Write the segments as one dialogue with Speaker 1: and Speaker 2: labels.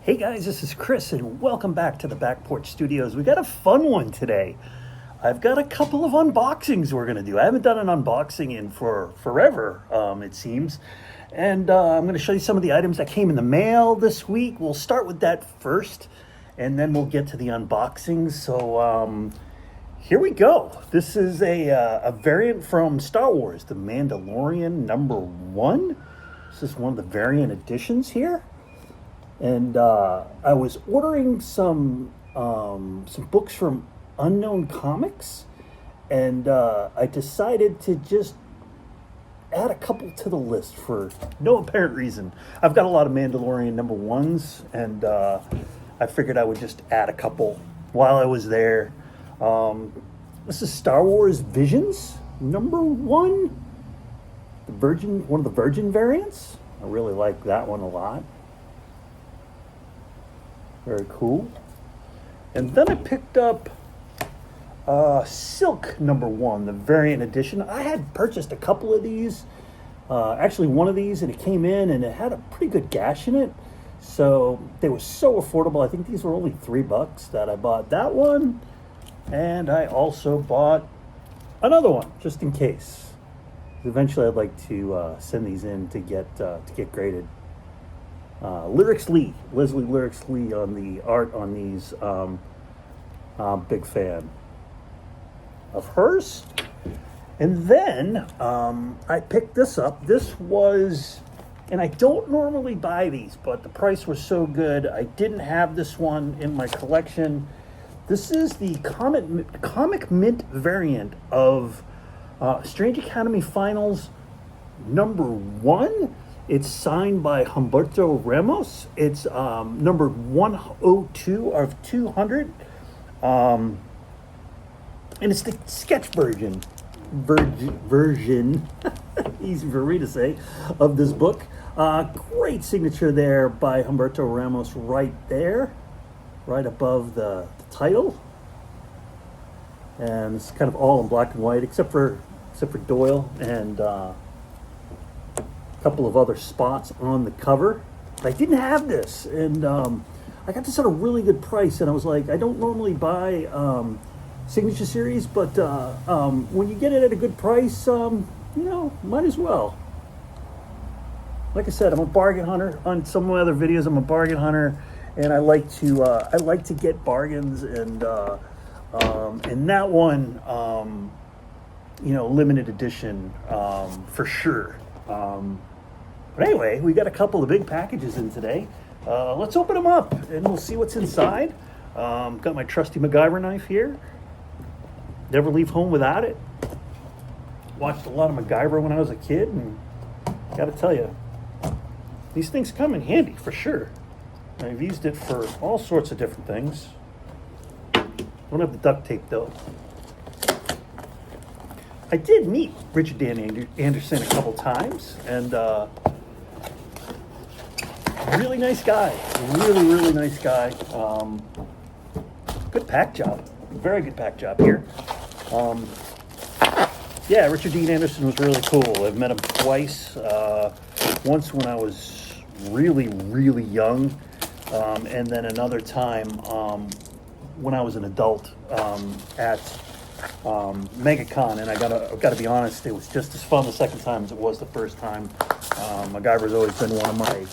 Speaker 1: Hey guys, this is Chris, and welcome back to the Back Porch Studios. We got a fun one today. I've got a couple of unboxings we're going to do. I haven't done an unboxing in for forever, it seems. And I'm going to show you some of the items that came in the mail this week. We'll start with that first, and then we'll get to the unboxings. So here we go. This is a variant from Star Wars, The Mandalorian #1. This is one of the variant editions here. And I was ordering some books from Unknown Comics, and I decided to just add a couple to the list for no apparent reason. I've got a lot of Mandalorian #1s, and I figured I would just add a couple while I was there. This is Star Wars Visions #1, one of the Virgin variants. I really like that one a lot. Very cool. And then I picked up Silk #1, the variant edition. I had purchased a couple of these, actually one of these, and it came in and it had a pretty good gash in it. So they were so affordable. I think these were only $3 that I bought that one. And I also bought another one just in case. Eventually I'd like to send these in to get graded. Leslie Lyrics Lee on the art on these. Big fan of hers. And then I picked this up. This was, and I don't normally buy these, but the price was so good. I didn't have this one in my collection. This is the Comic Mint variant of Strange Academy Finals #1. It's signed by Humberto Ramos. It's numbered 102 of 200. And it's the sketch version, easy for me to say, of this book. Great signature there by Humberto Ramos right there, right above the title. And it's kind of all in black and white, except for Doyle and couple of other spots on the cover. I didn't have this, and I got this at a really good price, and I was like, I don't normally buy signature series, but when you get it at a good price, might as well. Like I said, I'm a bargain hunter. On some of my other videos, I'm a bargain hunter, and I like to get bargains, and that one, limited edition for sure. But anyway, we got a couple of big packages in today. Let's open them up and we'll see what's inside. Got my trusty MacGyver knife here. Never leave home without it. Watched a lot of MacGyver when I was a kid, and gotta tell you, these things come in handy for sure. I've used it for all sorts of different things. Don't have the duct tape though. I did meet Richard Dan Anderson a couple times, and really nice guy. Really, really nice guy. Good pack job. Very good pack job here. Richard Dean Anderson was really cool. I've met him twice. Once when I was really, really young, and then another time when I was an adult at MegaCon, and I gotta be honest, it was just as fun the second time as it was the first time. MacGyver's always been one of my,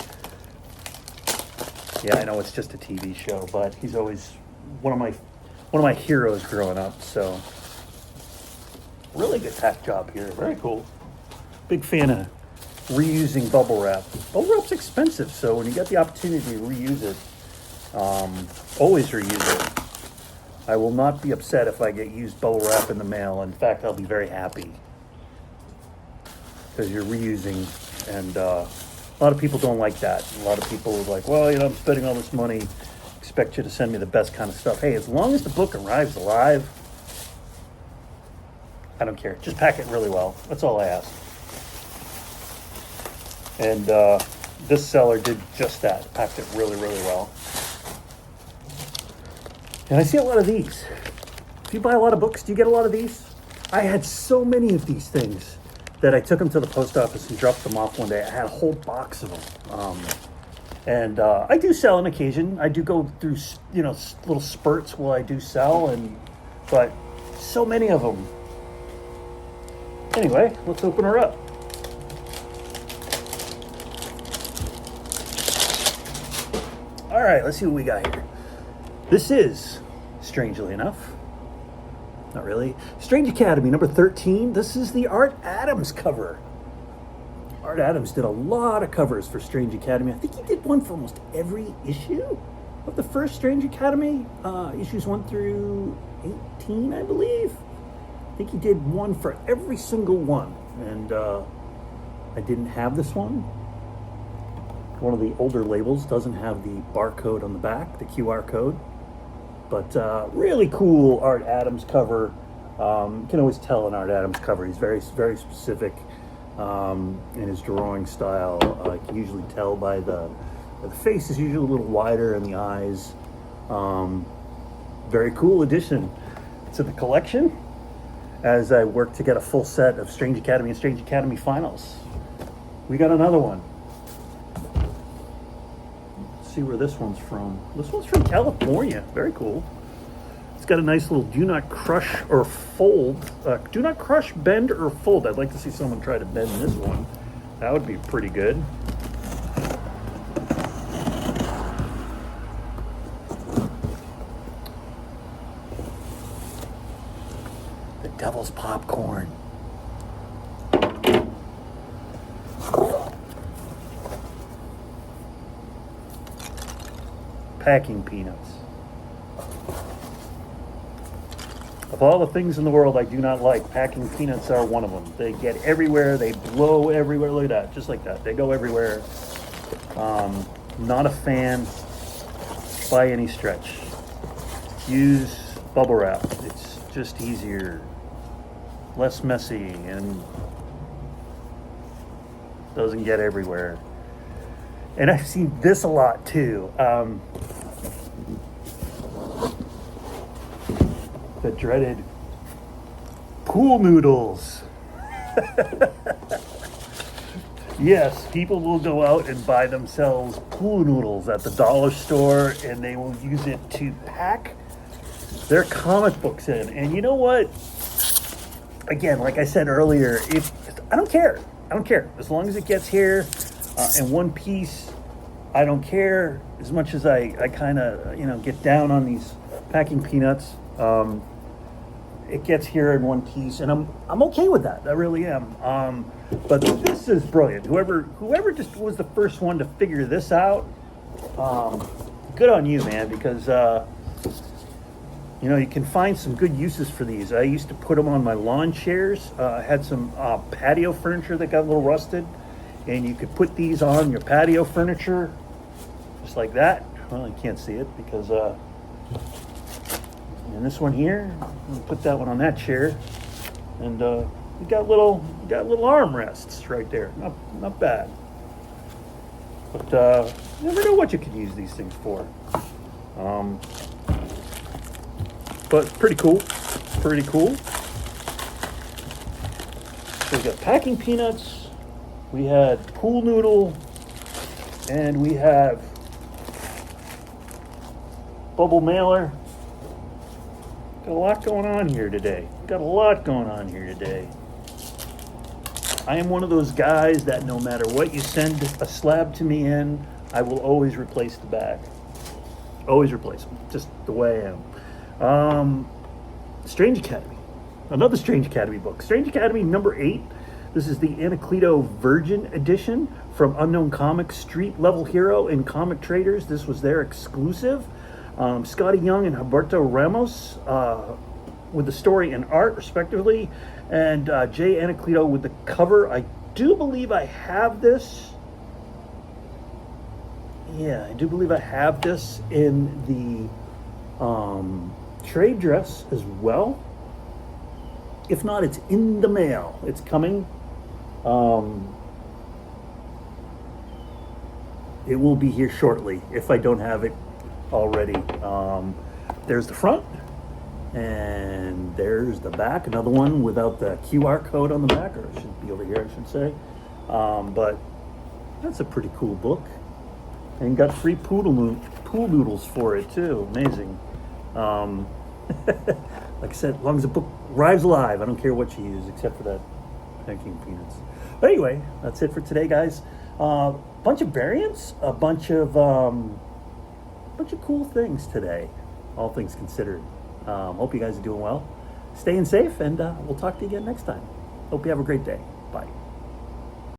Speaker 1: I know it's just a TV show, but he's always one of my heroes growing up. So really good pack job here. Very cool. Big fan of reusing bubble wrap. Bubble wrap's expensive, so when you get the opportunity to reuse it, always reuse it. I will not be upset if I get used bubble wrap in the mail. In fact, I'll be very happy, because you're reusing, and a lot of people don't like that. A lot of people are like, well, I'm spending all this money, expect you to send me the best kind of stuff. Hey, as long as the book arrives alive, I don't care. Just pack it really well. That's all I ask. And this seller did just that. Packed it really, really well. And I see a lot of these. If you buy a lot of books, do you get a lot of these? I had so many of these things that I took them to the post office and dropped them off one day. I had a whole box of them. And I do sell on occasion. I do go through, little spurts while I do sell, but so many of them. Anyway, let's open her up. All right, let's see what we got here. This is, strangely enough, not really, Strange Academy number 13. This is the Art Adams cover. Art Adams did a lot of covers for Strange Academy. I think he did one for almost every issue of the first Strange Academy, issues 1 through 18, I believe. I think he did one for every single one. And I didn't have this one. One of the older labels doesn't have the barcode on the back, the QR code. But really cool Art Adams cover. You can always tell an Art Adams cover. He's very, very specific in his drawing style. You can usually tell by the face is usually a little wider and the eyes. Very cool addition to the collection as I work to get a full set of Strange Academy and Strange Academy Finals. We got another one. Let's see where this one's from. This one's from California. Very cool. It's got a nice little do not crush or fold. Do not crush, bend, or fold. I'd like to see someone try to bend this one. That would be pretty good. The Devil's Popcorn. Packing peanuts. Of all the things in the world I do not like, packing peanuts are one of them. They get everywhere, they blow everywhere. Look at that, just like that. They go everywhere. Not a fan by any stretch. Use bubble wrap. It's just easier, less messy, and doesn't get everywhere. And I've seen this a lot too. The dreaded pool noodles. Yes, people will go out and buy themselves pool noodles at the dollar store, and they will use it to pack their comic books in. And you know what? Again, like I said earlier, if I don't care. As long as it gets here in one piece, I don't care. As much as I kind of get down on these packing peanuts. It gets here in one piece, and I'm okay with that. I really am. But this is brilliant. Whoever just was the first one to figure this out, good on you, man. Because you can find some good uses for these. I used to put them on my lawn chairs. I had some patio furniture that got a little rusted, and you could put these on your patio furniture, just like that. Well, you can't see it because. And this one here, I'll put that one on that chair, and you got little armrests right there. Not bad. But you never know what you could use these things for. But pretty cool. So we got packing peanuts. We had pool noodle, and we have bubble mailer. Got a lot going on here today. I am one of those guys that no matter what you send a slab to me in, I will always replace the bag. Always replace them. Just the way I am. Strange Academy. Another Strange Academy book. Strange Academy number 8. This is the Anacleto Virgin edition from Unknown Comics, Street Level Hero and Comic Traders. This was their exclusive. Scotty Young and Humberto Ramos with the story and art, respectively, and Jay Anacleto with the cover. I do believe I have this. Yeah, I do believe I have this in the trade dress as well. If not, it's in the mail. It's coming. It will be here shortly if I don't have it already. There's the front, and there's the back. Another one without the QR code on the back, or it should be over here, I should say. But that's a pretty cool book. And got free pool noodles for it too. Amazing. Um, like I said, as long as the book arrives alive, I don't care what you use except for that packing peanuts. But anyway, that's it for today, guys. Bunch of variants, a bunch of cool things today, all things considered. Hope you guys are doing well, staying safe, and we'll talk to you again next time. Hope you have a great day. Bye.